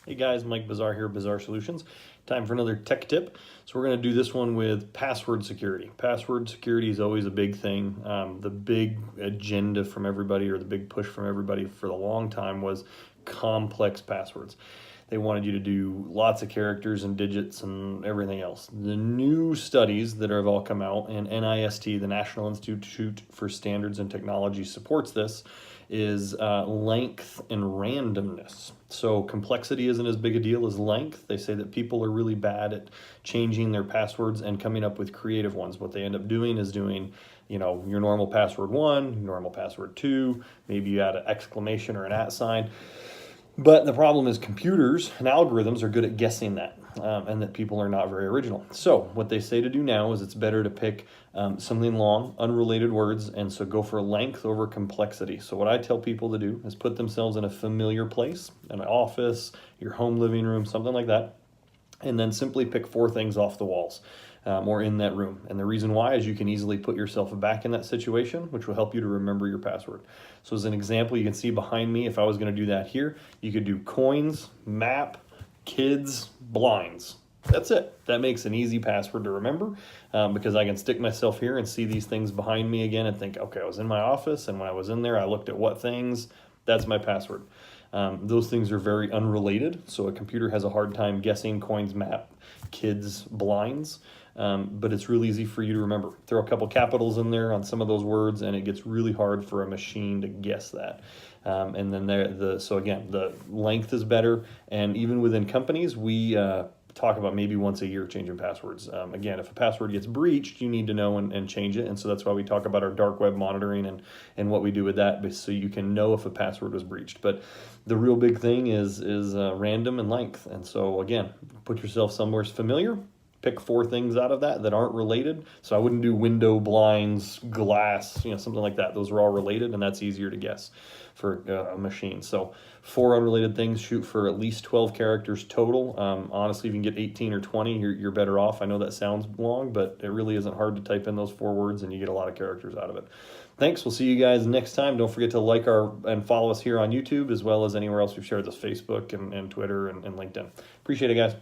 Hey guys, Mike Bazaar here, Bazaar Solutions. Time for another tech tip. So we're going to do this one with password security. Password security is always a big thing. The big agenda from everybody, or the big push from everybody for the long time, was complex passwords. They wanted you to do lots of characters and digits and everything else. The new studies that have all come out, and NIST, the National Institute for Standards and Technology, supports this, is length and randomness. So complexity isn't as big a deal as length. They say that people are really bad at changing their passwords and coming up with creative ones. What they end up doing is doing, your normal password 1, your normal password 2, maybe you add an exclamation or an @ sign. But the problem is computers and algorithms are good at guessing that, and that people are not very original. So what they say to do now is it's better to pick something long, unrelated words, and so go for length over complexity. So what I tell people to do is put themselves in a familiar place, an office, your home living room, something like that, and then simply pick 4 things off the walls. Or in that room. And the reason why is you can easily put yourself back in that situation, which will help you to remember your password. So as an example, you can see behind me, if I was going to do that here, you could do coins, map, kids, blinds. That's it. That makes an easy password to remember, because I can stick myself here and see these things behind me again and think, okay, I was in my office, and when I was in there, I looked at what things. That's my password. Those things are very unrelated, so a computer has a hard time guessing coins, map, kids, blinds. But it's really easy for you to remember. Throw a couple capitals in there on some of those words, and it gets really hard for a machine to guess that. And then so again, the length is better, and even within companies, we talk about maybe once a year changing passwords. Again, if a password gets breached, you need to know and change it, and so that's why we talk about our dark web monitoring and what we do with that, so you can know if a password was breached. But the real big thing is random and length, and so again, put yourself somewhere familiar. Pick 4 things out of that aren't related. So I wouldn't do window, blinds, glass, something like that. Those are all related, and that's easier to guess for a machine. So 4 unrelated things, shoot for at least 12 characters total. Honestly, if you can get 18 or 20, you're better off. I know that sounds long, but it really isn't hard to type in those 4 words, and you get a lot of characters out of it. Thanks. We'll see you guys next time. Don't forget to like and follow us here on YouTube, as well as anywhere else we've shared this, Facebook and Twitter and LinkedIn. Appreciate it, guys.